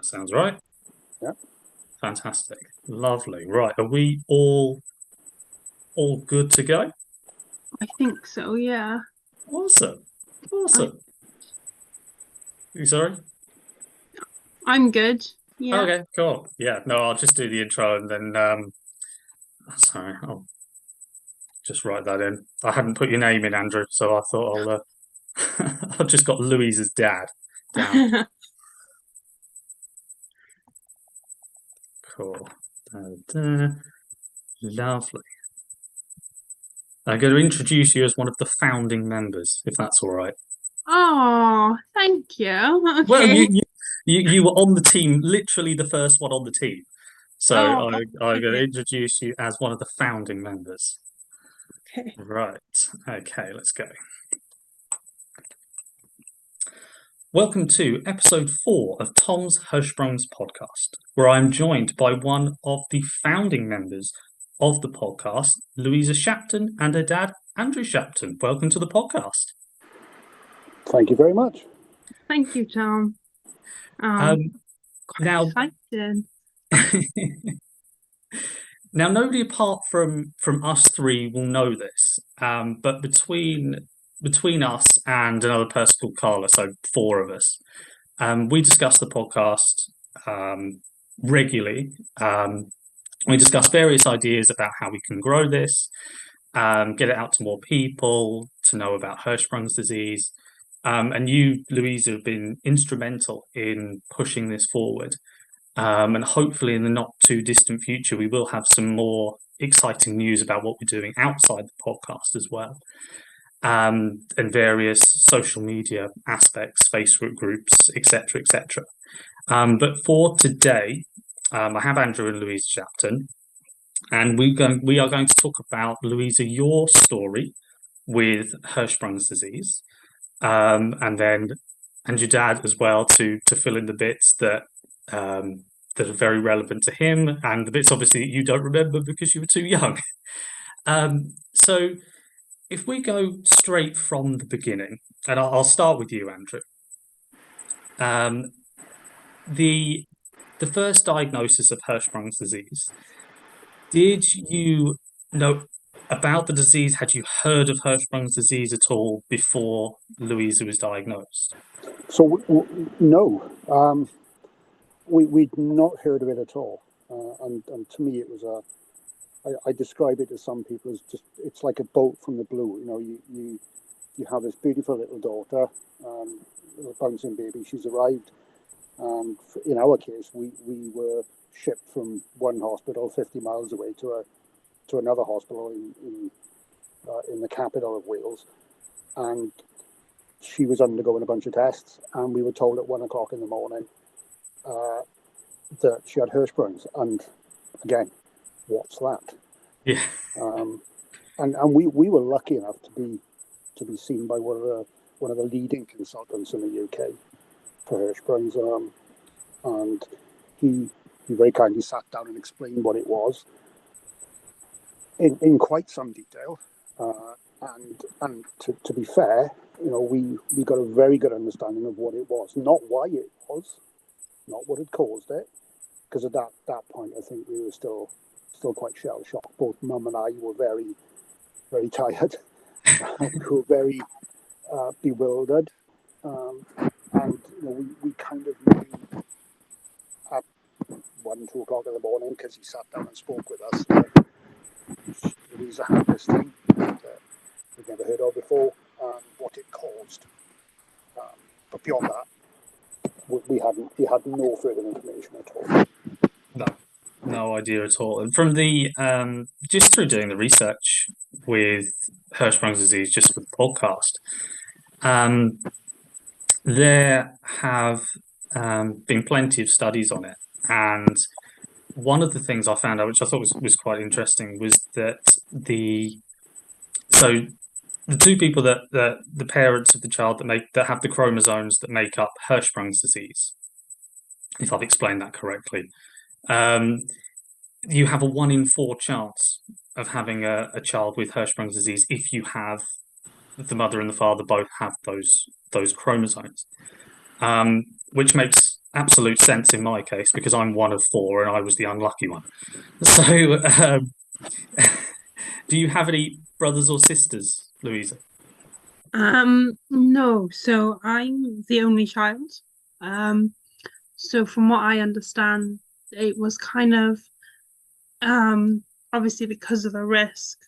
That sounds right. Yeah, Fantastic. Lovely. Right. Are we all good to go? I think so, yeah. Awesome. I Awesome. You sorry? I'm good. Yeah. Okay, cool. Yeah, no, I'll just do the intro and then sorry, I'll just write that in. I hadn't put your name in, Andrew, so I thought I've just got Louisa's dad down. Cool. Da-da. Lovely. I'm going to introduce you as one of the founding members, if that's all right. Oh, thank you. Well, Okay. you were on the team, literally the first one on the team. So Oh, I'm going to okay. introduce you as one of the founding members. Okay. Right. Okay, let's go. Welcome to episode 4 of Tom's Hirschsprung's podcast, where I'm joined by one of the founding members of the podcast, Louisa Shapton, and her dad, Andrew Shapton. Welcome to the podcast. thank you very much. Thank you, Tom. Um, Quite now, excited. now, nobody apart from us three will know this, but between us and another person called Carla, so 4 of us, we discuss the podcast regularly. We discuss various ideas about how we can grow this, get it out to more people, to know about Hirschsprung's disease. And you, Louisa, have been instrumental in pushing this forward. And hopefully, in the not too distant future, we will have some more exciting news about what we're doing outside the podcast as well. And various social media aspects, Facebook groups, etc., etc. But for today, I have Andrew and Louisa Shapton, and we are going to talk about, Louisa, your story with Hirschsprung's disease, and then and your dad as well to fill in the bits that are very relevant to him, and the bits obviously that you don't remember because you were too young. So if we go straight from the beginning, and I'll start with you, Andrew. Um, the the first diagnosis of Hirschsprung's disease. Did you know about the disease? Had you heard of Hirschsprung's disease at all before Louisa was diagnosed? So, no, we'd not heard of it at all. And to me, it was I describe it to some people as just, it's like a bolt from the blue. You know, you have this beautiful little daughter, a bouncing baby. She's arrived. And in our case, we were shipped from one hospital 50 miles away to another hospital in the capital of Wales. And she was undergoing a bunch of tests, and we were told at 1 o'clock in the morning uh, that she had Hirschsprung's. And again, what's that? Yeah. Um, and we were lucky enough to be seen by one of the leading consultants in the UK for Hirschsprung's, and he very kindly sat down and explained what it was in quite some detail. And to be fair, you know, we got a very good understanding of what it was, not why it was, not what had caused it, because at that point I think we were still quite shell shocked. Both Mum and I were very very tired. We were very bewildered, and you know, we kind of knew at 1, 2 o'clock in the morning, because he sat down and spoke with us. Louisa had this thing that we'd never heard of before, and what it caused. But beyond that, we had no further information at all. No, no idea at all. And from the just through doing the research with Hirschsprung's disease, just for the podcast, um, there have been plenty of studies on it, and one of the things I found out, which I thought was quite interesting, was that so the two people that the parents of the child that have the chromosomes that make up Hirschsprung's disease, if I've explained that correctly, um, you have a 1 in 4 chance of having a child with Hirschsprung's disease if you have the mother and the father both have those chromosomes, which makes absolute sense in my case because I'm one of four and I was the unlucky one. So, do you have any brothers or sisters, Louisa? No, so I'm the only child. Um, so from what I understand, it was kind of obviously because of the risk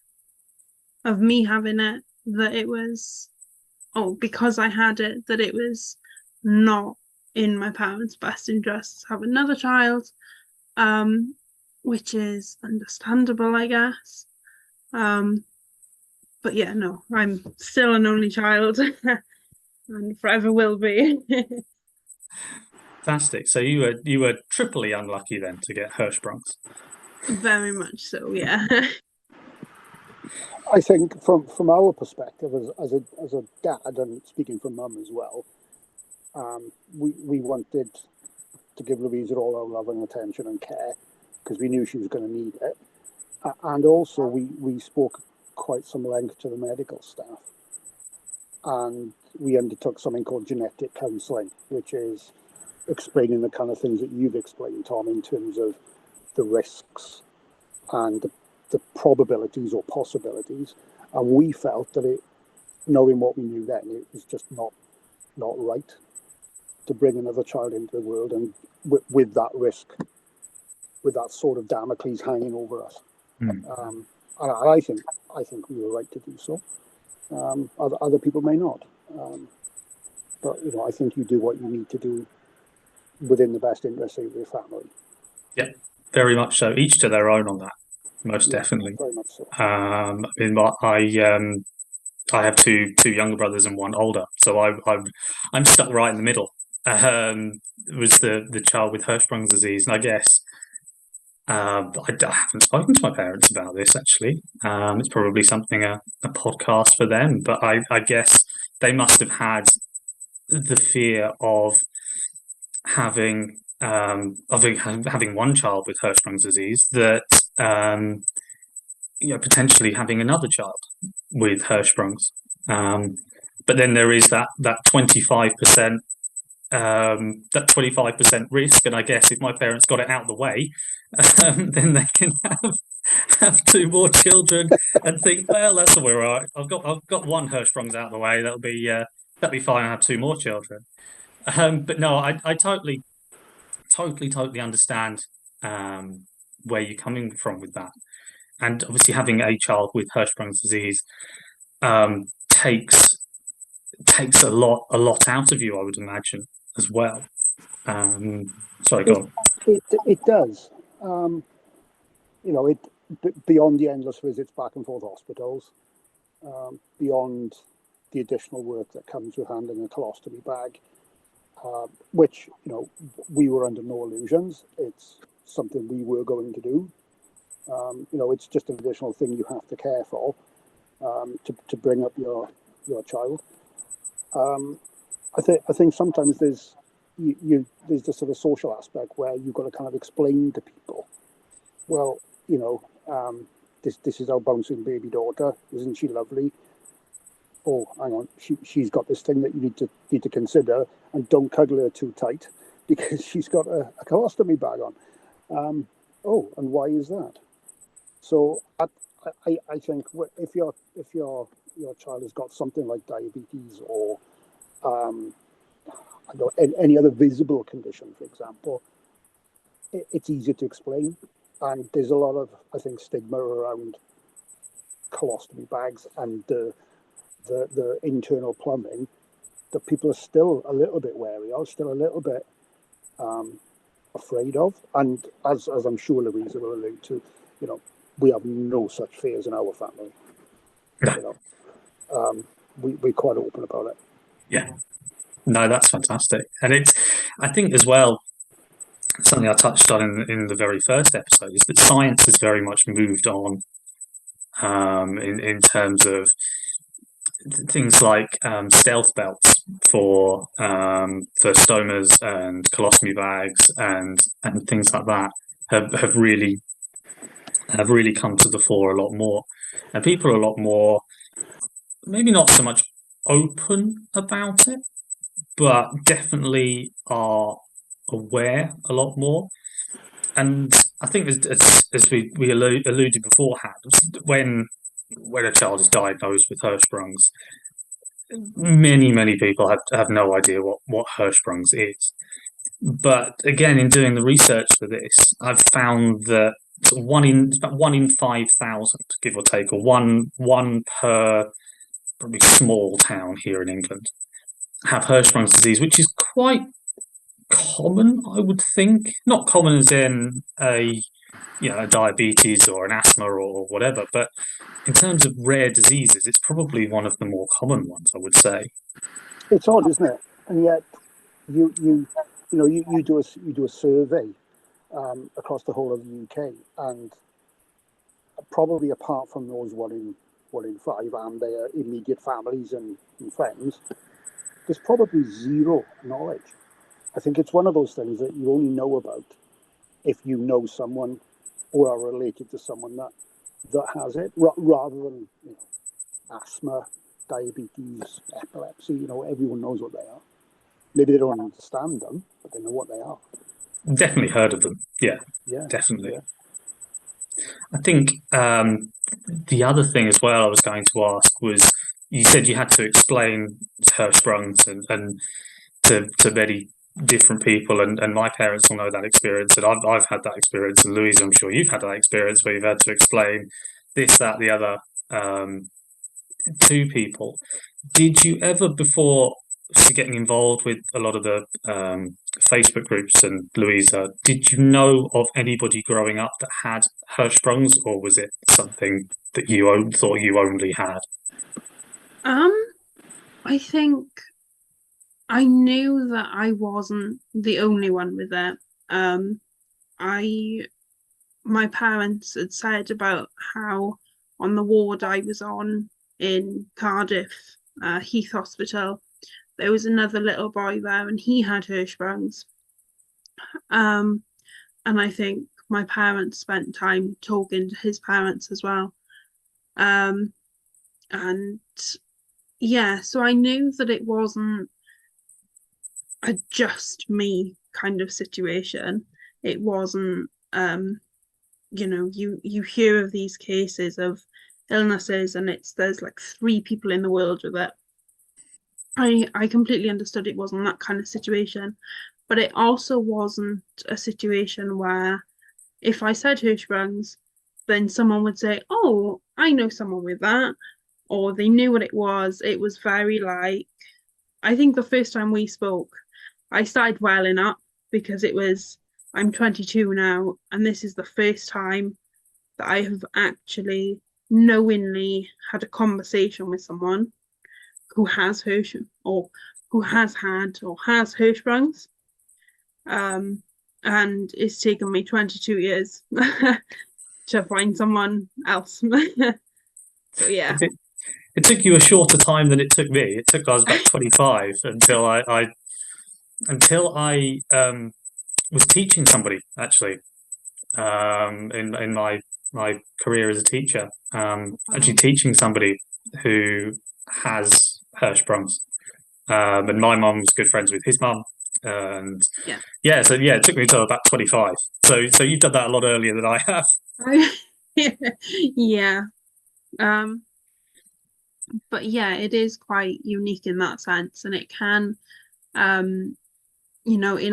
of me having it, that it was, oh, because I had it, that it was not in my parents' best interest to have another child, um, which is understandable, I guess. Um, but yeah, no, I'm still an only child and forever will be. Fantastic. So you were triply unlucky then to get Hirschsprungs. Very much so, yeah. I think from our perspective as a dad, and speaking for mum as well, we wanted to give Louisa all our love and attention and care because we knew she was going to need it. And also, we spoke quite some length to the medical staff, and we undertook something called genetic counselling, which is explaining the kind of things that you've explained, Tom, in terms of the risks and the probabilities or possibilities. And we felt that knowing what we knew then, it was just not right to bring another child into the world and with that risk, with that sort of Damocles hanging over us. And I think we were right to do so. Other people may not, but I think you do what you need to do within the best interest of your family. Yeah, very much so. Each to their own on that, most Yeah, definitely. very much so. I mean, I have two younger brothers and one older, so I'm stuck right in the middle. It was the child with Hirschsprung's disease, and I guess I haven't spoken to my parents about this actually. It's probably something a podcast for them, but I guess they must have had the fear of having one child with Hirschsprung's disease that potentially having another child with Hirschsprung's. But then there is that 25% that 25% risk, and I guess if my parents got it out of the way, then they can have two more children and think, well, that's all right. I've got one Hirschsprung's out of the way. That'll be fine. I have two more children. But no, I totally understand where you're coming from with that. And obviously, having a child with Hirschsprung's disease takes a lot out of you, I would imagine, as well. Sorry, go on. It does. It beyond the endless visits back and forth hospitals, beyond the additional work that comes with handling a colostomy bag, which we were under no illusions. It's something we were going to do. It's just an additional thing you have to care for to bring up your child. I think sometimes there's this sort of social aspect where you've got to kind of explain to people, well, this is our bouncing baby daughter, isn't she lovely? Oh, hang on, she's got this thing that you need to consider, and don't cuddle her too tight because she's got a colostomy bag on. Oh, and why is that? So I think if your child has got something like diabetes or any other visible condition, for example, it's easier to explain. And there's a lot of, I think, stigma around colostomy bags and the internal plumbing that people are still a little bit wary of, still a little bit afraid of. And as I'm sure Louisa will allude to, we have no such fears in our family. We're quite open about it. Yeah. No, that's fantastic. And I think as well, something I touched on in the very first episode is that science has very much moved on in terms of things like stealth belts for stomas and colostomy bags and things like that have really come to the fore a lot more, and people are a lot more, maybe not so much open about it, but definitely are aware a lot more. And I think, as we alluded beforehand, when a child is diagnosed with Hirschsprung's, many people have no idea what Hirschsprung's is. But again, in doing the research for this, I've found that it's about 1 in 5,000, give or take, or one per probably small town here in England, have Hirschsprung's disease, which is quite common, I would think. Not common as in a diabetes or an asthma or whatever, but in terms of rare diseases, it's probably one of the more common ones, I would say. It's odd, isn't it? And yet, you do a survey across the whole of the UK, and probably apart from those 1 in 5 and their immediate families and friends, there's probably zero knowledge. I think it's one of those things that you only know about if you know someone or are related to someone that has it, rather than asthma, diabetes, epilepsy. Everyone knows what they are. Maybe they don't understand them, but they know what they are. Definitely heard of them. Yeah, definitely. Yeah. I think the other thing as well I was going to ask was, you said you had to explain Hirschsprung's and to many different people, and my parents will know that experience, and I've had that experience, and Louisa, I'm sure you've had that experience where you've had to explain this, that, the other to people. Did you ever, before getting involved with a lot of the Facebook groups, and Louisa, did you know of anybody growing up that had Hirschsprung's, or was it something that you thought you only had? I think I knew that I wasn't the only one with it. My parents had said about how on the ward I was on in Cardiff, Heath Hospital, there was another little boy there, and he had Hirschsprung's. And I think my parents spent time talking to his parents as well. And yeah, so I knew that it wasn't a just me kind of situation. It wasn't, you hear of these cases of illnesses, and there's like 3 people in the world with it. I completely understood it wasn't that kind of situation, but it also wasn't a situation where if I said Hirschsprung's, then someone would say, "Oh, I know someone with that," or they knew what it was. It was very like, I think the first time we spoke, I started welling up because I'm 22 now, and this is the first time that I have actually knowingly had a conversation with someone who has or who has had or has Hirschsprung's. And it's taken me 22 years to find someone else. So yeah. It took you a shorter time than it took me. I was about 25 until I was teaching somebody, actually, in my career as a teacher, actually teaching somebody who has Hirschsprung's, and my mum was good friends with his mum, and so it took me until about 25. So you've done that a lot earlier than I have. Yeah. But yeah, it is quite unique in that sense, and it can, in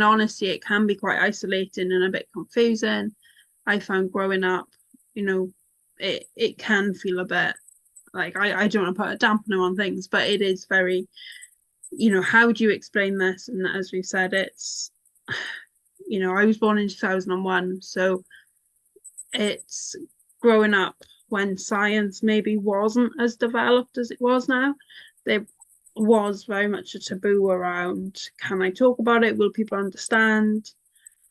honesty, it can be quite isolating and a bit confusing. I found growing up, it can feel a bit like, I don't want to put a dampener on things, but it is very, how do you explain this? And as we said, it's, I was born in 2001, so it's growing up when science maybe wasn't as developed as it was now. There was very much a taboo around, can I talk about it? Will people understand?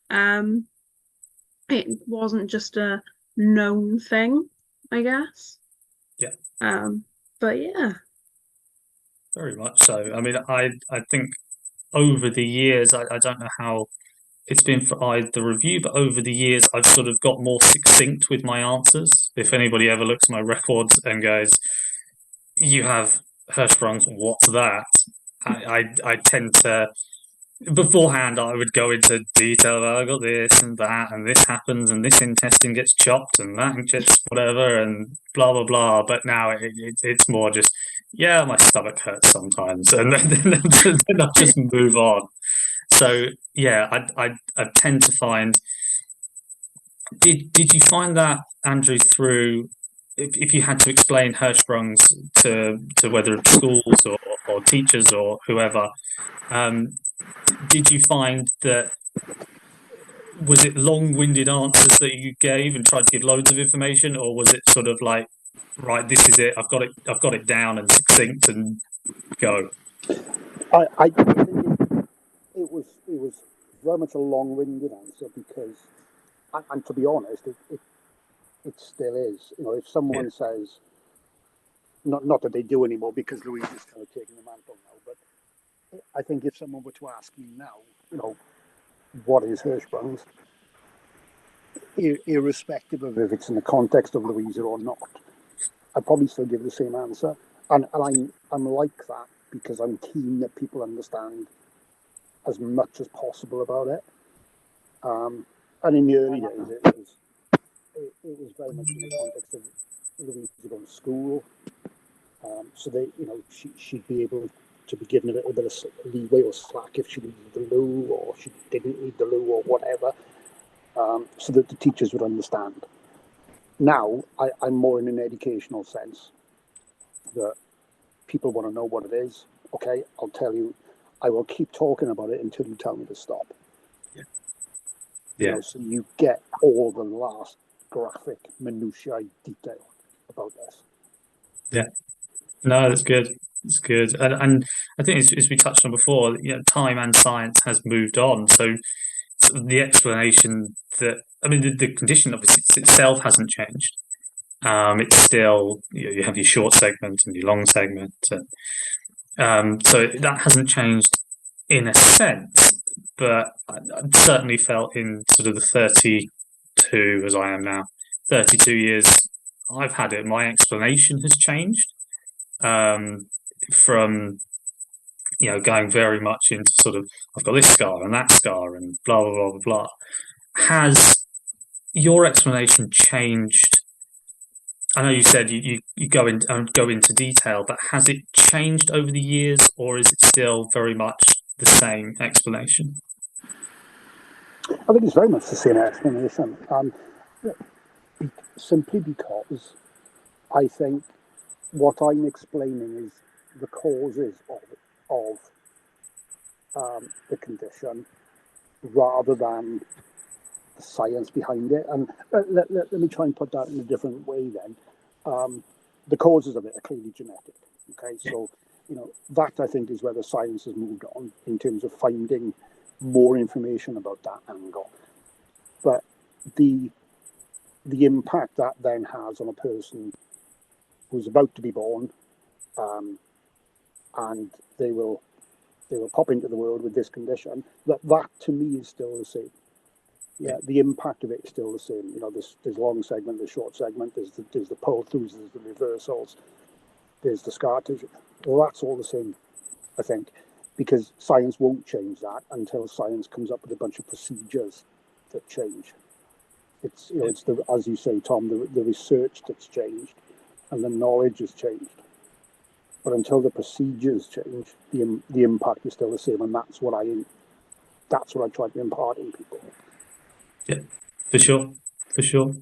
It wasn't just a known thing, I guess. Yeah. But yeah. Very much so. I mean, I think over the years, I don't know how it's been for the review, but over the years, I've sort of got more succinct with my answers. If anybody ever looks at my records and goes, "You have Hirschsprung's, what's that?" I tend to beforehand, I would go into detail. I got this and that, and this happens, and this intestine gets chopped, and that gets whatever, and blah blah blah. But now it's more just, yeah, my stomach hurts sometimes, and then I'll just move on. So yeah, I tend to find. Did you find that, Andrew, through if you had to explain Hirschsprungs to whether schools or teachers or whoever, um, did you find that was it long-winded answers that you gave and tried to give loads of information, or was it sort of like, right, this is it, I've got it down and succinct and go? I think it was very much a long-winded answer because, and to be honest, it still is. You know, if someone says, not that they do anymore because Louisa's kind of taking the mantle now, but I think if someone were to ask me now, you know, what is Hirschsprung's, irrespective of if it's in the context of Louisa or not, I'd probably still give the same answer. And I'm like that because I'm keen that people understand as much as possible about it. And in the early days, it was very much in the context of Louisa going to school, so that, you know, she'd be able to be given a little bit of leeway or slack if she needed the loo or she didn't need the loo or whatever, so that the teachers would understand. Now, I'm more in an educational sense that people want to know what it is. Okay, I'll tell you, I will keep talking about it until you tell me to stop. Yeah. You know, so you get all the last graphic minutiae detail about this. Yeah. No, that's good. It's good, and I think as we touched on before, you know, time and science has moved on. So the explanation that, I mean, the condition obviously itself hasn't changed. It's still, you have your short segment and your long segment, and so that hasn't changed in a sense. But I certainly felt in sort of the 32, as I am now, 32 years I've had it, my explanation has changed, from, you know, going very much into sort of, I've got this scar and that scar and blah blah blah blah blah. Has your explanation changed? I know you said you go into detail, but has it changed over the years, or is it still very much the same explanation? I think it's very much the same explanation, simply because I think what I'm explaining is the causes of the condition rather than the science behind it. And let me try and put that in a different way then. The causes of it are clearly genetic. Okay, so, you know, that I think is where the science has moved on in terms of finding more information about that angle. But the impact that then has on a person who's about to be born, and they will pop into the world with this condition, that to me is still the same. Yeah, the impact of it is still the same. You know, there's long segment, there's short segment, there's the pull-throughs, there's the reversals, there's the scar tissue. Well, that's all the same, I think, because science won't change that until science comes up with a bunch of procedures that change. It's, you know, it's the, as you say, Tom, the research that's changed and the knowledge has changed. But until the procedures change, the impact is still the same, and that's what I try to impart in people. Yeah, for sure, for sure.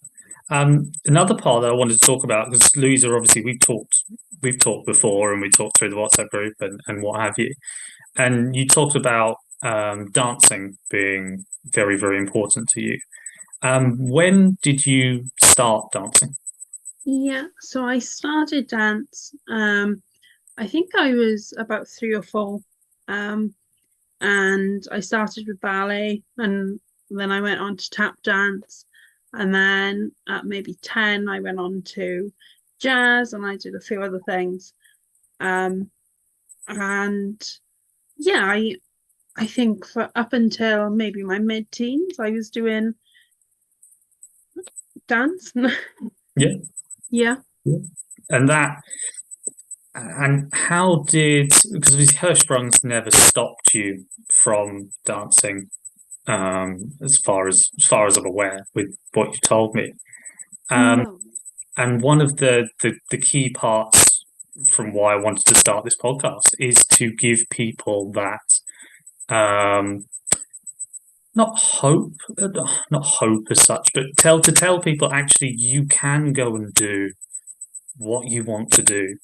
Another part that I wanted to talk about, because Louisa, obviously we've talked before, and we talked through the WhatsApp group and what have you, and you talked about dancing being very, very important to you. When did you start dancing? Yeah, so I started dance. I think I was about 3 or 4. And I started with ballet, and then I went on to tap dance. And then at maybe 10, I went on to jazz, and I did a few other things. And yeah, I think for up until maybe my mid-teens, I was doing dance. Yeah. Yeah. And that, And how did, because obviously Hirschsprung's never stopped you from dancing, as far as I'm aware, with what you told me. No. And one of the key parts from why I wanted to start this podcast is to give people that um, not hope, not hope as such, but tell people actually you can go and do what you want to do,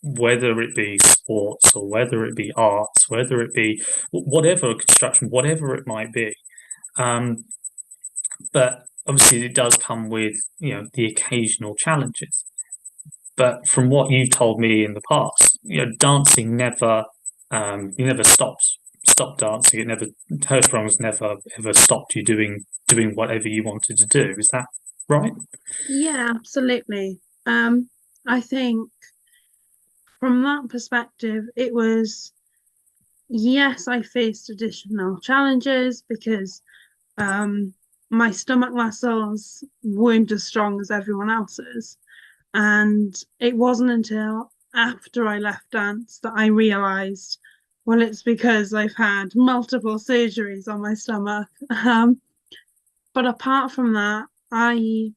whether it be sports or whether it be arts, whether it be whatever construction, whatever it might be. Um, but obviously, it does come with the occasional challenges. But from what you've told me in the past, dancing never, you never stopped dancing. It never, Hirschsprung's never ever stopped you doing whatever you wanted to do. Is that right? Yeah, absolutely. I think from that perspective, it was, yes, I faced additional challenges because my stomach muscles weren't as strong as everyone else's. And it wasn't until after I left dance that I realized, well, it's because I've had multiple surgeries on my stomach. But apart from that, I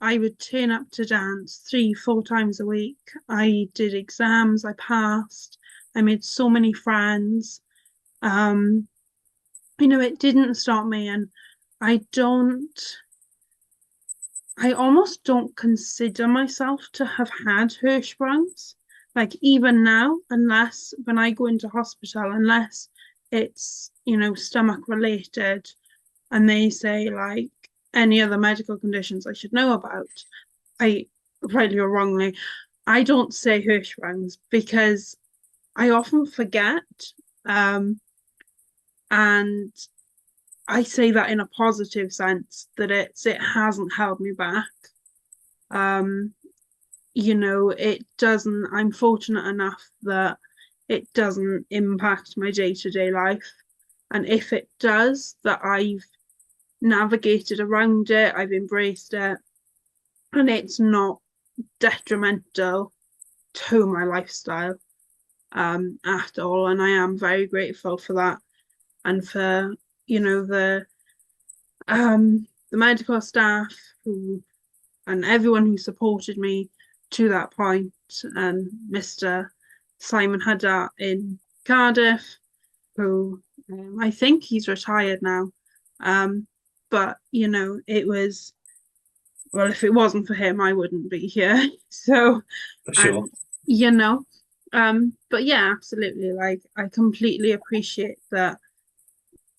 would turn up to dance 3, 4 times a week. I did exams, I passed, I made so many friends. Um, it didn't stop me, and I don't, I almost don't consider myself to have had Hirschsprungs. Like even now, unless when I go into hospital, unless it's, stomach related, and they say like any other medical conditions I should know about, I rightly or wrongly, I don't say Hirschsprungs because I often forget. Um, and I say that in a positive sense that it hasn't held me back. Um, it doesn't, I'm fortunate enough that it doesn't impact my day-to-day life. And if it does, that I've navigated around it, I've embraced it, and it's not detrimental to my lifestyle at all. And I am very grateful for that, and for the medical staff who and everyone who supported me to that point, and Mr. Simon Haddart in Cardiff, who I think he's retired now. But it was, well, if it wasn't for him, I wouldn't be here. So, For sure. and you know, but yeah, absolutely. Like I completely appreciate that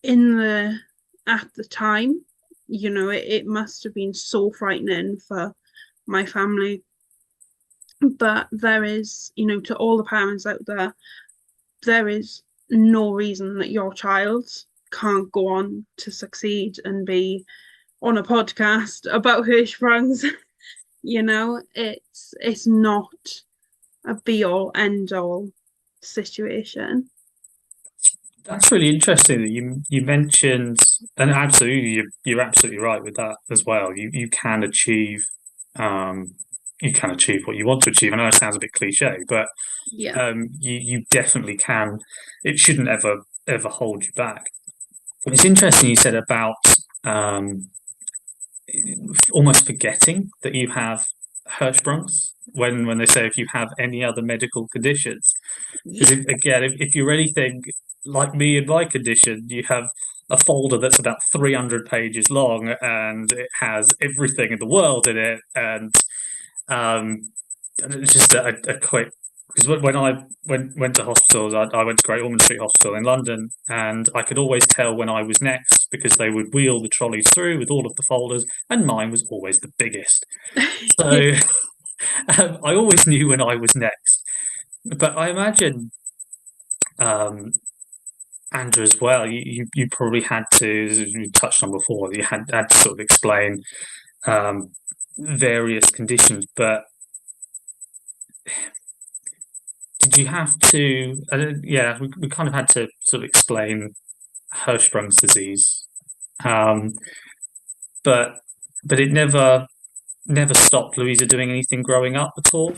in the at the time, it must have been so frightening for my family. But there is, to all the parents out there, there is no reason that your child can't go on to succeed and be on a podcast about Hirschsprungs. It's not a be all end all situation. That's really interesting that you mentioned, and absolutely, you're absolutely right with that as well. Um, you can achieve what you want to achieve. I know it sounds a bit cliche, but Yeah. you definitely can. It shouldn't ever hold you back. It's interesting you said about um, almost forgetting that you have Hirschsprungs when they say if you have any other medical conditions. Because again, if you're anything like me in my condition, you have a folder that's about 300 pages long and it has everything in the world in it. And it's just a quick, because when I went to hospitals, I went to Great Ormond Street Hospital in London, and I could always tell when I was next because they would wheel the trolleys through with all of the folders, and mine was always the biggest. So I always knew when I was next. But I imagine, um, Andrew, as well, you probably had to, as you touched on before, you had to sort of explain um, various conditions, but did you have to? Yeah, we kind of had to sort of explain Hirschsprung's disease, um, but it never stopped Louisa doing anything growing up at all.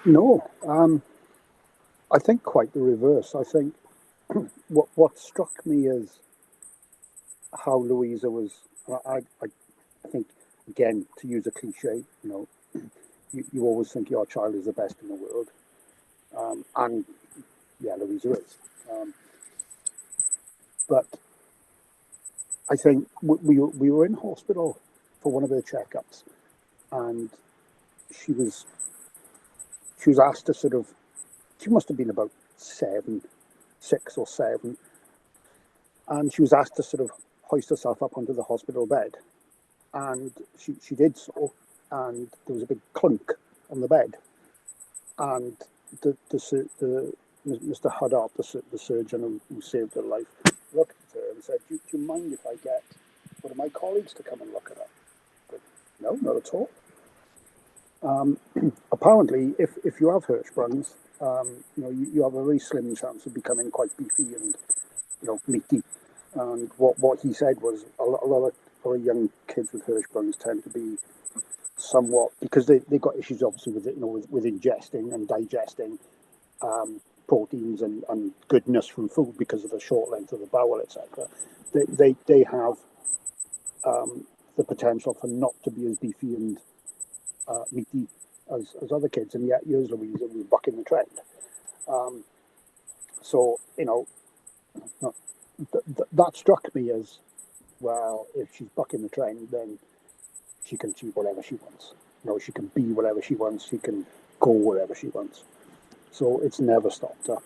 No, I think quite the reverse. I think what struck me is how Louisa was. I think, again, to use a cliche, you always think your child is the best in the world, and yeah, Louisa is. But I think we were in hospital for one of her checkups, and she was asked to sort of. She must have been about 6 or 7, and she was asked to sort of hoist herself up onto the hospital bed, and she did so, and there was a big clunk on the bed, and the Mr. Huddart, the surgeon who saved her life, looked at her and said, do you mind if I get one of my colleagues to come and look at her? But, no, not at all. Apparently, if you have Hirschsprungs, you have a very slim chance of becoming quite beefy and meaty. And what he said was a lot of young kids with Hirschsprungs tend to be somewhat, because they've got issues obviously with with ingesting and digesting proteins and goodness from food because of the short length of the bowel, etc. They have the potential for not to be as beefy and meaty as other kids, and yet yours, Louisa, was bucking the trend. So that struck me as, well, if she's bucking the trend, then she can achieve whatever she wants. She can be whatever she wants. She can go wherever she wants. So it's never stopped her.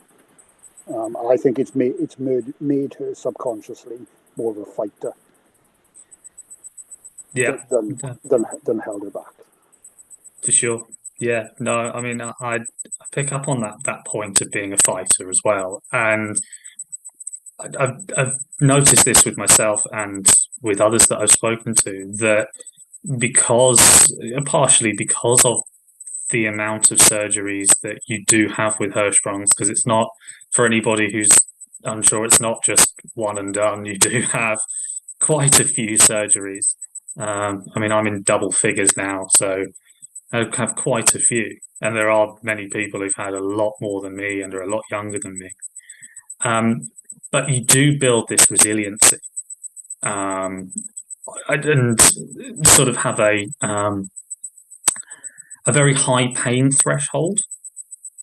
I think it's made her subconsciously more of a fighter. Yeah, than held her back. for sure. Yeah, no, I mean, I pick up on that point of being a fighter as well, and I've noticed this with myself and with others that I've spoken to, that partially because of the amount of surgeries that you do have with Hirschsprungs, because it's not, for anybody who's unsure, it's not just one and done. You do have quite a few surgeries. I mean, I'm in double figures now, so I have quite a few. And there are many people who've had a lot more than me and are a lot younger than me. But you do build this resiliency, and sort of have a very high pain threshold.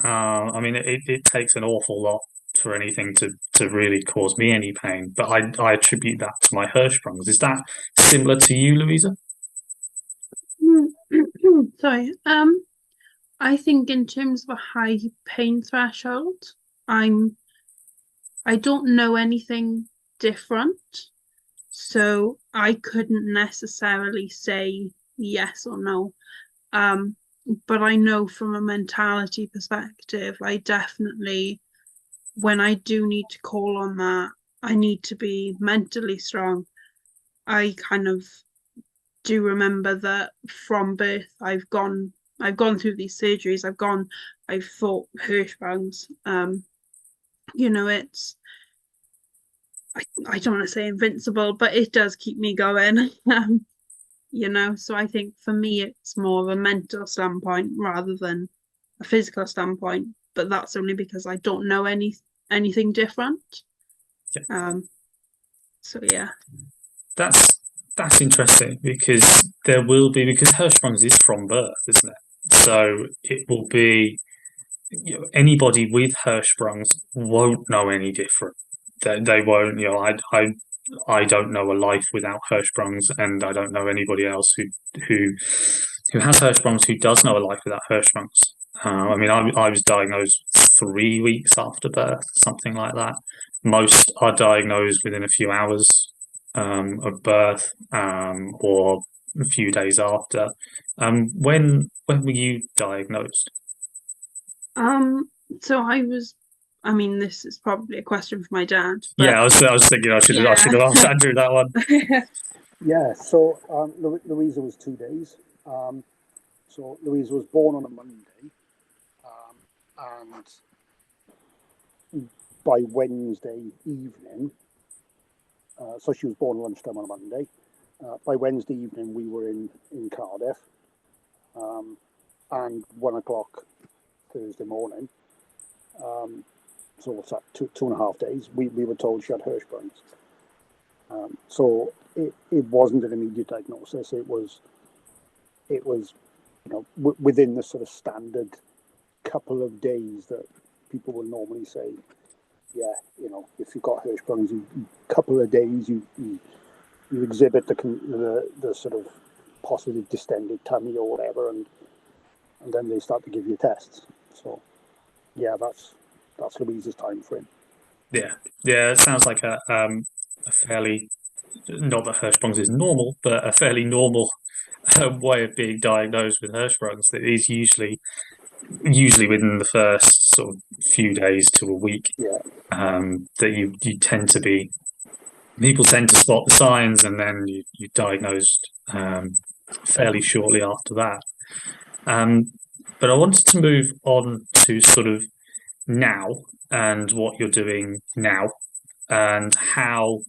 I mean, it takes an awful lot for anything to really cause me any pain, but I attribute that to my Hirschsprungs. Is that similar to you, Louisa? Sorry. I think in terms of a high pain threshold, I don't know anything different, so I couldn't necessarily say yes or no. But I know from a mentality perspective, I definitely, when I do need to call on that, I need to be mentally strong. I kind of do remember that from birth, I've gone through these surgeries. I've fought Hirschsprungs. It's, I don't want to say invincible, but it does keep me going. So I think for me, it's more of a mental standpoint rather than a physical standpoint. But that's only because I don't know anything different. Yeah. So yeah. That's interesting, because because Hirschsprung's is from birth, isn't it? So it will be, anybody with Hirschsprungs won't know any different. They won't. I don't know a life without Hirschsprungs, and I don't know anybody else who who has Hirschsprungs who does know a life without Hirschsprungs. I mean, I was diagnosed 3 weeks after birth, something like that. Most are diagnosed within a few hours of birth, or a few days after. When were you diagnosed? So I mean, this is probably a question for my dad, but Yeah, I was thinking I should have asked Andrew that one. Yeah, so Louisa was 2 days. So Louisa was born on a Monday, and by Wednesday evening, so she was born lunchtime on a Monday. By Wednesday evening, we were in Cardiff, and 1 o'clock Thursday morning. So what's that? 2.5 days. We were told she had Hirschsprung's. So it wasn't an immediate diagnosis. It was within the sort of standard couple of days that people will normally say, yeah, if you've got Hirschsprung's, couple of days you exhibit the sort of possibly distended tummy or whatever, and then they start to give you tests. So yeah, that's Louisa's time frame. Yeah, it sounds like a fairly, not that Hirschsprung's is normal, but a fairly normal way of being diagnosed with Hirschsprung's. That is usually within the first sort of few days to a week. Yeah. That you tend to be, people tend to spot the signs, and then you diagnosed fairly shortly after that. But I wanted to move on to sort of now and what you're doing now, and how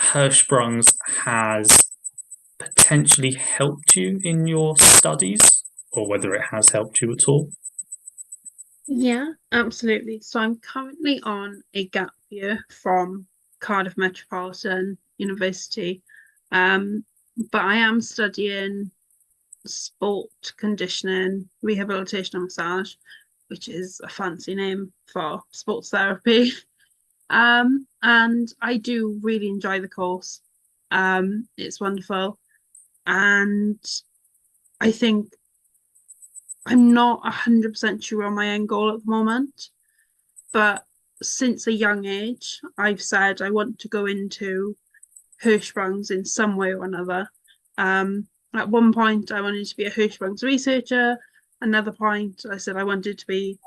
Hirschsprung's has potentially helped you in your studies, or whether it has helped you at all. Yeah, absolutely. So I'm currently on a gap year from Cardiff Metropolitan University, but I am studying sport conditioning, rehabilitation and massage, which is a fancy name for sports therapy. And I do really enjoy the course. It's wonderful. And I think I'm not 100% sure on my end goal at the moment, but since a young age, I've said I want to go into Hirschsprung's in some way or another. At one point, I wanted to be a Hirschsprung's researcher. Another point, I said I wanted to be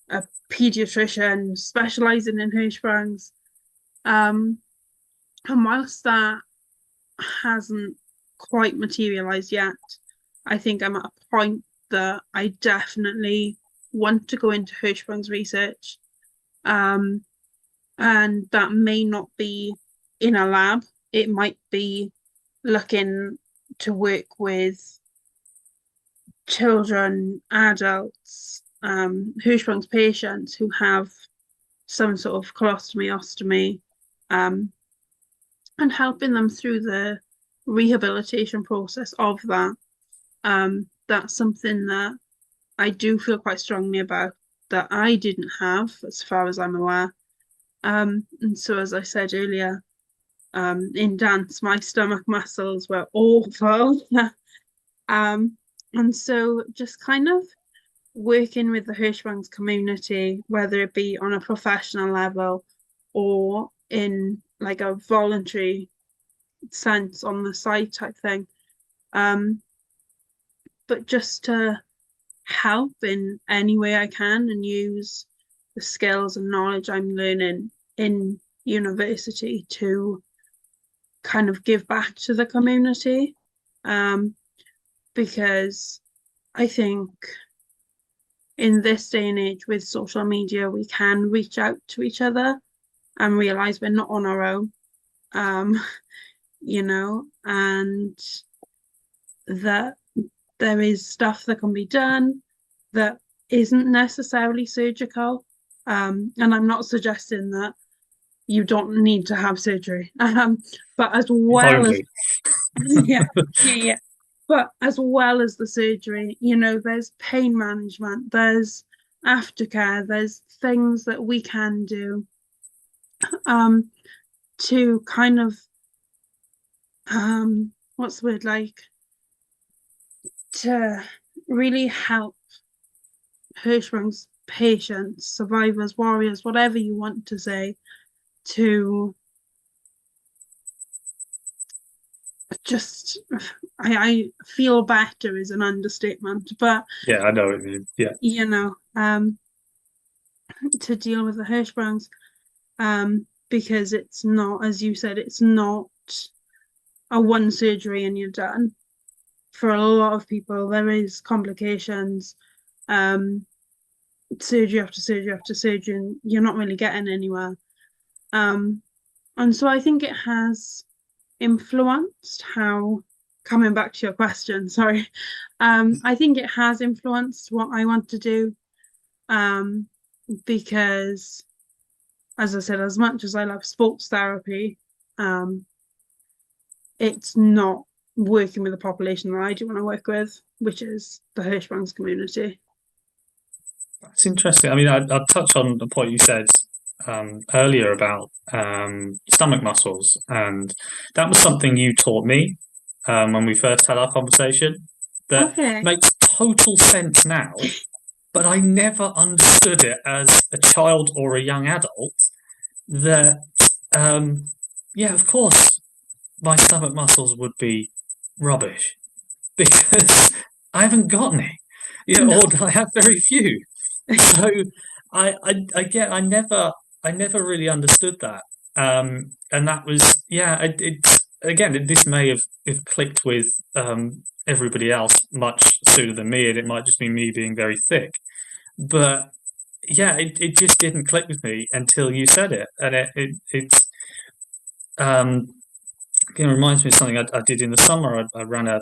a pediatrician specialising in Hirschsprung's. And whilst that hasn't quite materialised yet, I think I'm at a point that I definitely want to go into Hirschsprung's research. And that may not be in a lab. It might be looking to work with children, adults, Hirschsprung's patients who have some sort of colostomy, ostomy, and helping them through the rehabilitation process of that. That's something that I do feel quite strongly about, that I didn't have, as far as I'm aware. And so, as I said earlier, in dance, my stomach muscles were awful. And so just kind of working with the Hirschsprung's community, whether it be on a professional level or in like a voluntary sense on the side type thing. But just to help in any way I can and use the skills and knowledge I'm learning in university to kind of give back to the community, because I think in this day and age with social media, we can reach out to each other and realize we're not on our own, and that there is stuff that can be done that isn't necessarily surgical. And I'm not suggesting that you don't need to have surgery, but as well as yeah. But as well as the surgery, there's pain management, there's aftercare, there's things that we can do to kind of what's the word, like, to really help Hirschsprung's patients, survivors, warriors, whatever you want to say, to just, I feel better is an understatement, but yeah, I know what you mean. Yeah, to deal with the Hirschsprungs, because it's not, as you said, it's not a one surgery and you're done. For a lot of people, there is complications, surgery after surgery after surgery, and you're not really getting anywhere. And so I think it has influenced how coming back to your question, sorry. I think it has influenced what I want to do. Because, as I said, as much as I love sports therapy, it's not working with the population that I do want to work with, which is the Hirschsprung's community. That's interesting. I mean, I'd touch on the point you said earlier about stomach muscles, and that was something you taught me when we first had our conversation. That Okay. makes total sense now, but I never understood it as a child or a young adult. That, yeah, of course, my stomach muscles would be rubbish because I haven't got any, or I have very few. So I never really understood that, and that was this may have clicked with everybody else much sooner than me, and it might just be me being very thick, but yeah, it just didn't click with me until you said it, and it's again reminds me of something I did in the summer. I ran a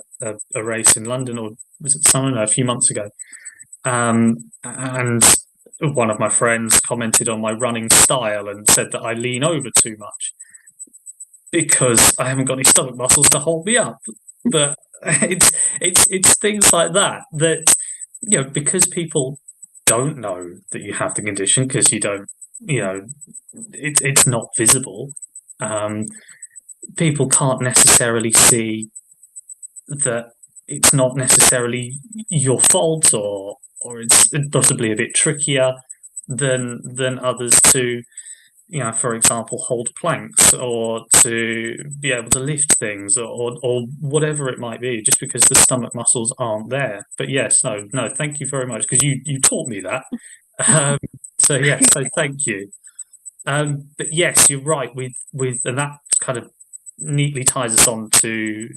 race in London, or was it summer? No, a few months ago. And one of my friends commented on my running style and said that I lean over too much because I haven't got any stomach muscles to hold me up. But it's things like that because people don't know that you have the condition because you don't, it's not visible. People can't necessarily see that it's not necessarily your fault, or it's possibly a bit trickier than others to, for example, hold planks or to be able to lift things or whatever it might be, just because the stomach muscles aren't there. But yes, no, thank you very much, because you taught me that. So yes, so thank you. But yes, you're right and that kind of neatly ties us on to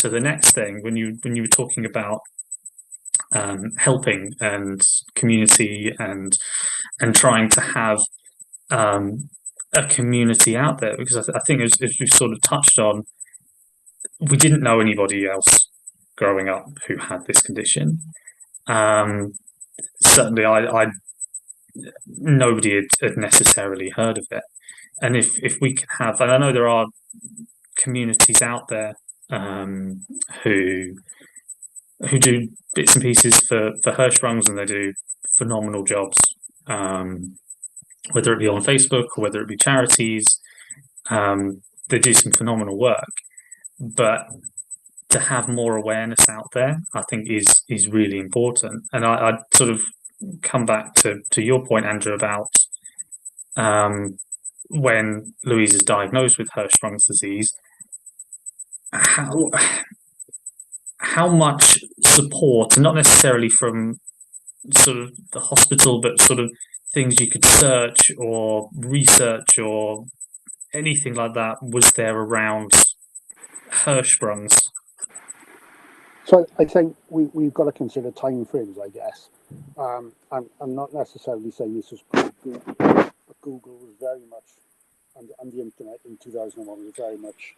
the next thing when you were talking about helping and community and trying to have a community out there, because I think as we've sort of touched on, we didn't know anybody else growing up who had this condition. Certainly, I nobody had necessarily heard of it, and if we can have, and I know there are communities out there who do bits and pieces for Hirschsprungs, and they do phenomenal jobs, whether it be on Facebook or whether it be charities. They do some phenomenal work, but to have more awareness out there, I think is really important. And I'd sort of come back to your point, Andrew, about when Louise is diagnosed with Hirschsprung's disease, how much support, and not necessarily from sort of the hospital, but sort of things you could search or research or anything like that, was there around Hirschsprungs? So I think we've got to consider time frames, I guess. I'm not necessarily saying this was Google, but Google was very much, and the internet in 2001 was very much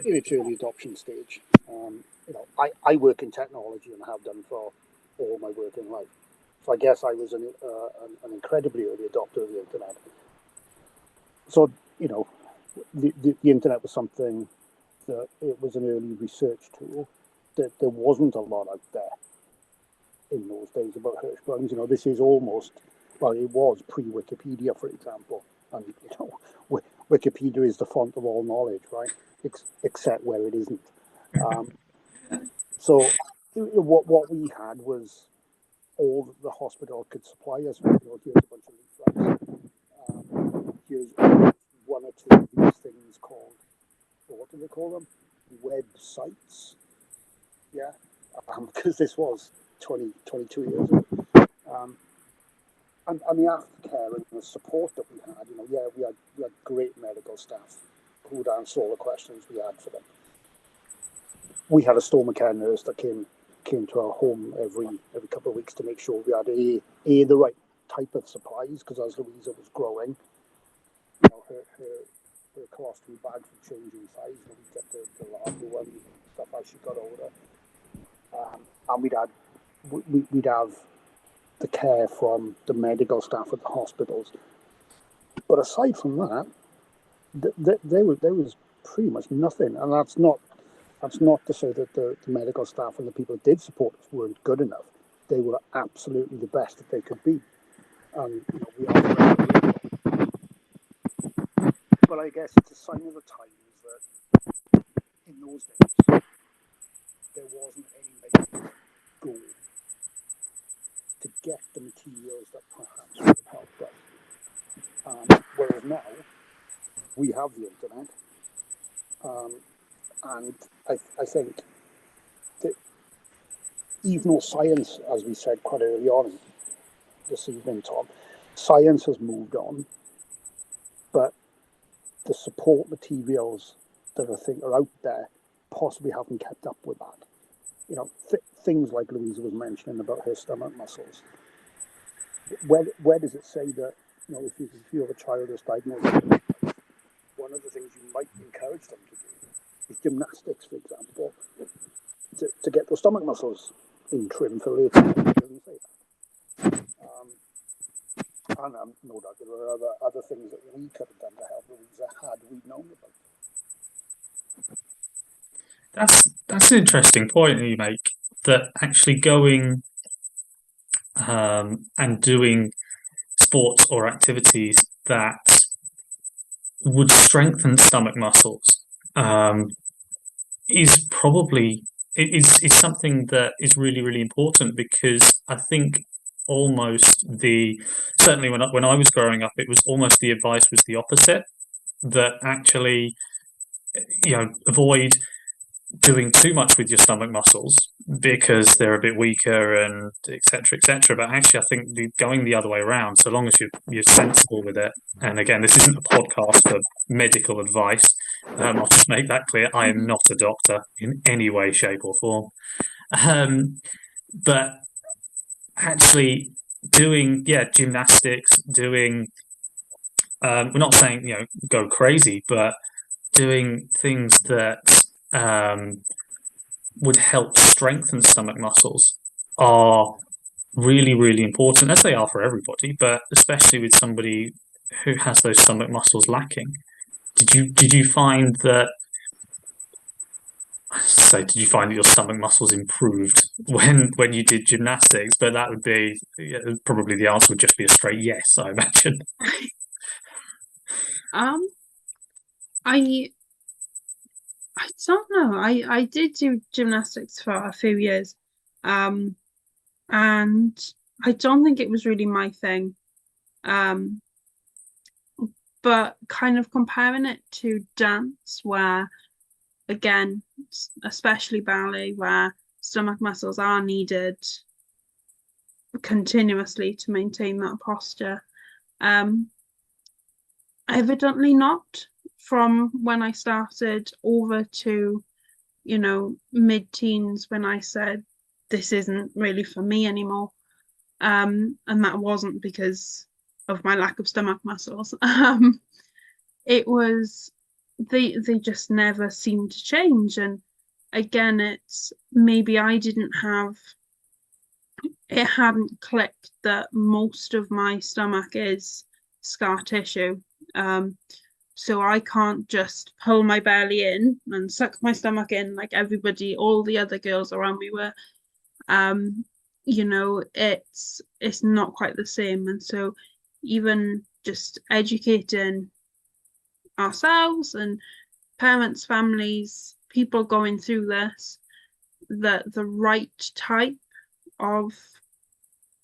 in its early adoption stage. I work in technology and have done for all my working life. So I guess I was an incredibly early adopter of the internet. So, the internet was something that it was an early research tool. That there wasn't a lot out there in those days about Hirschsprungs. This is almost, well, it was pre-Wikipedia, for example. And, Wikipedia is the font of all knowledge, right? Except where it isn't. So what we had was all that the hospital could supply us with. Here's a bunch of leaflets. Here's one or two of these things called, what do they call them? Websites. Yeah, because this was 22 years ago. And the aftercare and the support that we had, we had great medical staff who would answer all the questions we had for them. We had a stoma care nurse that came to our home every couple of weeks to make sure we had the right type of supplies, because as Louisa was growing, the colostomy bag for changing size, and we'd get the larger one and stuff as she got older. And we'd have the care from the medical staff at the hospitals. But aside from that, there was pretty much nothing, and that's not to say that the medical staff and the people that did support us weren't good enough. They were absolutely the best that they could be, and we are forever grateful. But I guess it's a sign of the times that in those days there wasn't any main goal to get the materials that perhaps would have helped us. Whereas now we have the internet, and I think that even though science, as we said quite early on this evening, Tom, science has moved on, but the support materials that I think are out there possibly haven't kept up with that. Things like Louisa was mentioning about her stomach muscles. Where does it say that if you have a child that's diagnosed with it, one of the things you might encourage them to do is gymnastics, for example, to get their stomach muscles in trim for later. It doesn't say that. And no doubt there were other things that we could have done to help Louisa had we known about. That's an interesting point that you make. That actually going and doing sports or activities that would strengthen stomach muscles is probably is something that is really, really important, because I think certainly when I was growing up, it was almost the advice was the opposite, that actually avoid doing too much with your stomach muscles because they're a bit weaker and etc etc. But actually I think going the other way around, so long as you're sensible with it, and again, this isn't a podcast for medical advice, I'll just make that clear, I am not a doctor in any way, shape or form, but actually doing gymnastics, doing we're not saying go crazy, but doing things that would help strengthen stomach muscles are really, really important, as they are for everybody, but especially with somebody who has those stomach muscles lacking. Did you find that your stomach muscles improved when you did gymnastics? But that would be probably the answer would just be a straight yes, I imagine. I don't know. I did do gymnastics for a few years, and I don't think it was really my thing. But kind of comparing it to dance, where again, especially ballet, where stomach muscles are needed continuously to maintain that posture. Evidently not. From when I started over to, mid-teens, when I said this isn't really for me anymore. And that wasn't because of my lack of stomach muscles. It was they just never seemed to change. And again, it's maybe it hadn't clicked that most of my stomach is scar tissue. So I can't just pull my belly in and suck my stomach in like all the other girls around me were. It's not quite the same. And so even just educating ourselves and parents, families, people going through this, that the right type of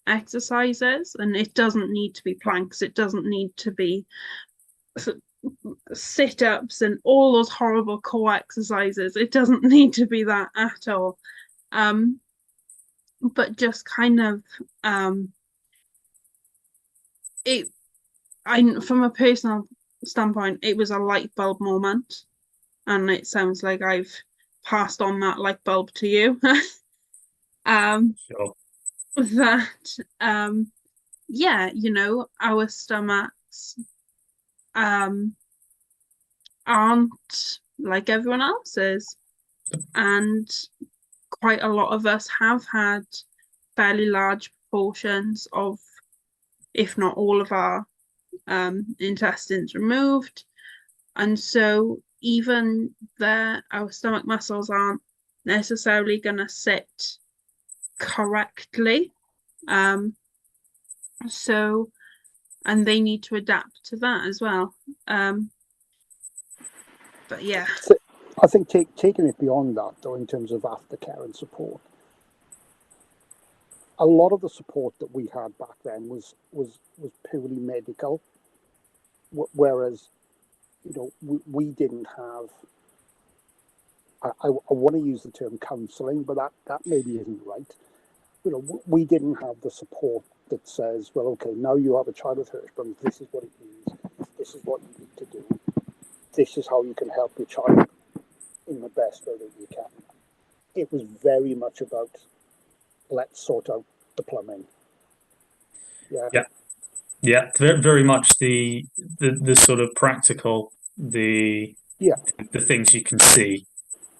exercises, and it doesn't need to be planks, it doesn't need to be sit-ups and all those horrible core exercises, it doesn't need to be that at all, but just kind of from a personal standpoint, it was a light bulb moment, and it sounds like I've passed on that light bulb to you. Sure. That our stomachs aren't like everyone else's. And quite a lot of us have had fairly large proportions of, if not all of our intestines removed. And so even our stomach muscles aren't necessarily going to sit correctly. So, and they need to adapt to that as well. But yeah. So I think taking it beyond that, though, in terms of aftercare and support, a lot of the support that we had back then was purely medical, whereas we didn't have. I want to use the term counselling, but that maybe isn't right. We didn't have the support that says, well, okay, now you have a child with Hirschsprung, this is what it means, this is what you need to do, this is how you can help your child in the best way that you can. It was very much about, let's sort out the plumbing. Yeah, very, very much the sort of practical, the things you can see,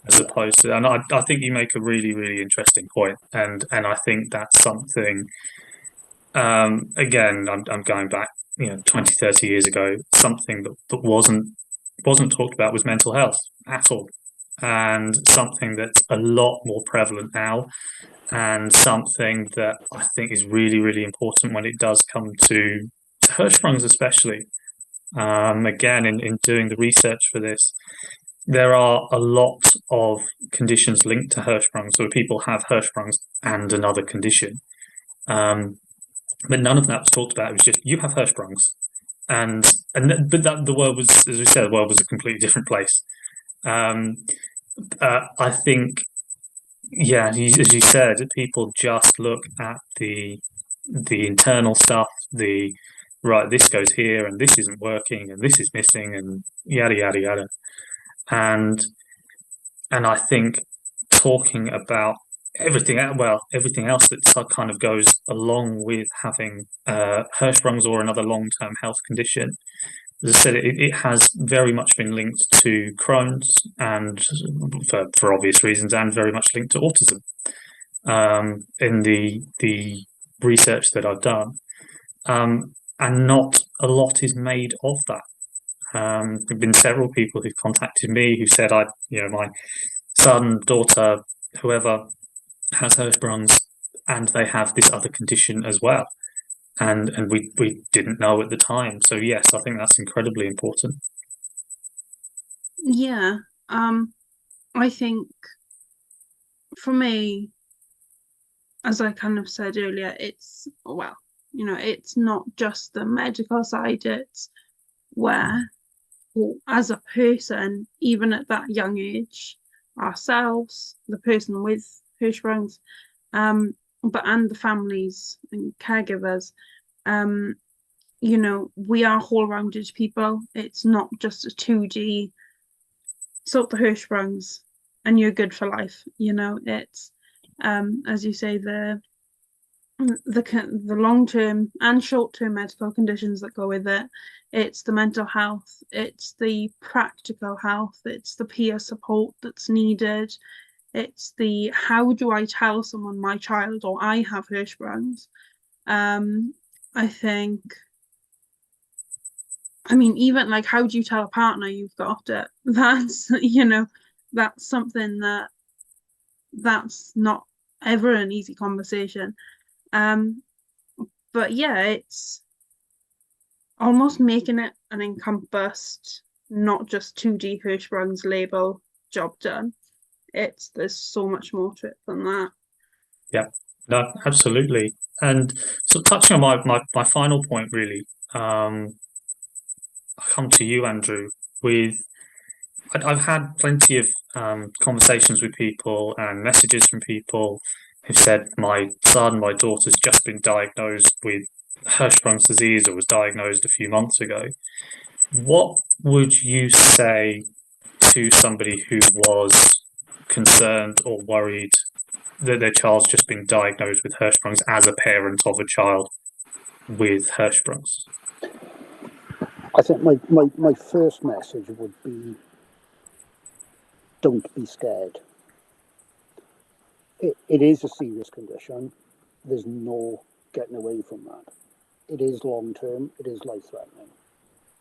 as opposed to, and I think you make a really, really interesting point, and I think that's something. Again, I'm going back, 20, 30 years ago. Something that wasn't talked about was mental health at all, and something that's a lot more prevalent now, and something that I think is really, really important when it does come to Hirschsprungs, especially. Again, in doing the research for this, there are a lot of conditions linked to Hirschsprung. So people have Hirschsprungs and another condition. But none of that was talked about. It was just, you have Hirschsprungs. But that the world was, as we said, the world was a completely different place. I think, yeah, as you said, people just look at the internal stuff, right, this goes here and this isn't working and this is missing and yada yada yada. And I think talking about everything else that kind of goes along with having Hirschsprung's or another long-term health condition. As I said, it has very much been linked to Crohn's, and for obvious reasons, and very much linked to autism. In the research that I've done, and not a lot is made of that. There've been several people who've contacted me who said, my son, daughter, whoever has Hirschsprung's, and they have this other condition as well, and we didn't know at the time. So yes, I think that's incredibly important. Yeah, I think for me, as I kind of said earlier, it's not just the medical side. It's where, as a person, even at that young age, ourselves, the person with Hirschsprung's, and the families and caregivers, we are whole-rounded people. It's not just a 2D sort the Hirschsprungs and you're good for life. It's as you say, the long-term and short-term medical conditions that go with it. It's the mental health, it's the practical health, it's the peer support that's needed. It's the, how do I tell someone my child or I have Hirschsprung's? I think, even like, how do you tell a partner you've got it? That's, that's something that's not ever an easy conversation. But yeah, it's almost making it an encompassed, not just 2D Hirschsprung's label, job done. There's so much more to it than that. Yeah, no, absolutely. And so touching on my final point, really, I come to you, Andrew, I've had plenty of conversations with people and messages from people who've said, my daughter's just been diagnosed with Hirschsprung's disease or was diagnosed a few months ago. What would you say to somebody who was concerned or worried that their child's just been diagnosed with Hirschsprung's as a parent of a child with Hirschsprung's? I think my first message would be, don't be scared. It is a serious condition. There's no getting away from that. It is long term. It is life threatening.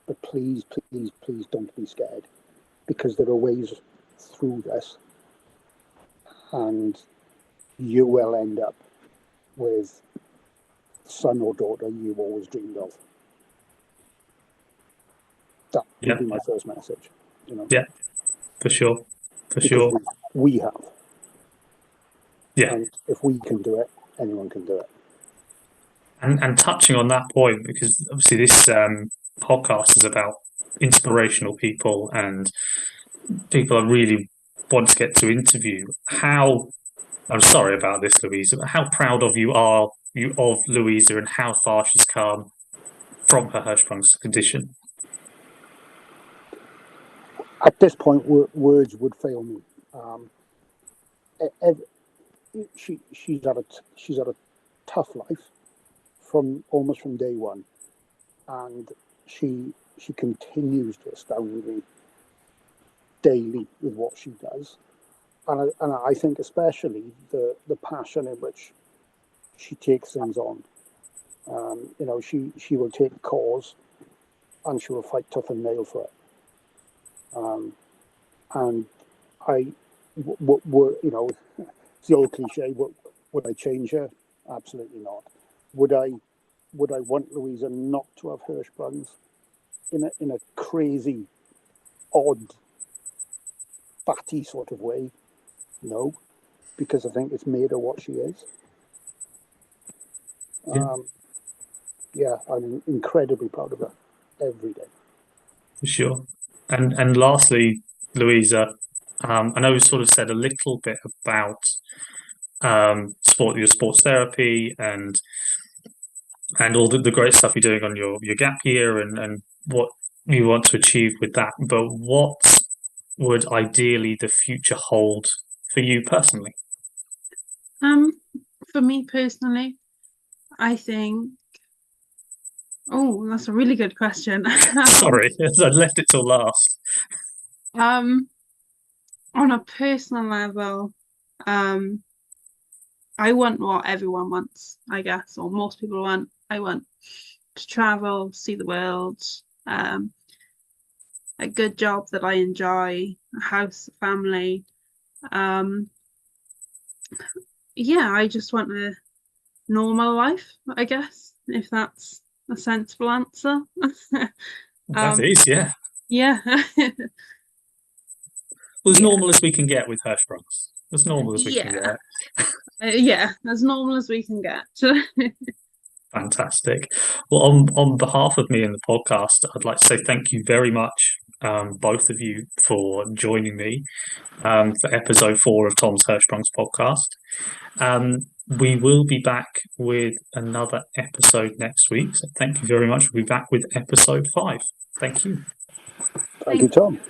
But please, please, please don't be scared, because there are ways through this, and you will end up with son or daughter you've always dreamed of. That would be my first message. Yeah, for sure, sure. We have. Yeah, and if we can do it, anyone can do it. And touching on that point, because obviously this podcast is about inspirational people and people I really want to get to interview. I'm sorry about this, Louisa, but how proud of you are you of Louisa and how far she's come from her Hirschsprung's condition? At this point, words would fail me. She's had a tough life almost from day one, and she continues to astound me daily with what she does, and I think especially the passion in which she takes things on. She will take a cause, and she will fight tooth and nail for it. And it's the old cliche. Would I change her? Absolutely not. Would I want Louisa not to have Hirschsprungs in a crazy, odd, batty sort of way? No, because I think it's made her what she is. I'm incredibly proud of her every day. For sure. And lastly, Louisa, I know we sort of said a little bit about your sports therapy and all the great stuff you're doing on your gap year and what you want to achieve with that. But what would ideally the future hold for you personally? For me personally, I think. Oh, that's a really good question. Sorry, I left it till last. On a personal level, I want what everyone wants, I guess, or most people want. I want to travel, see the world, a good job that I enjoy, a house, a family. I just want a normal life, I guess, if that's a sensible answer. That is, yeah. Yeah. Well, as normal as we can get with Hirschsprungs. As normal as we can get. As normal as we can get. Fantastic. Well, on behalf of me and the podcast, I'd like to say thank you very much, both of you, for joining me for episode 4 of Tom's Hirschsprung's podcast. We will be back with another episode next week. So thank you very much. We'll be back with episode 5. Thank you. Thank you, Tom.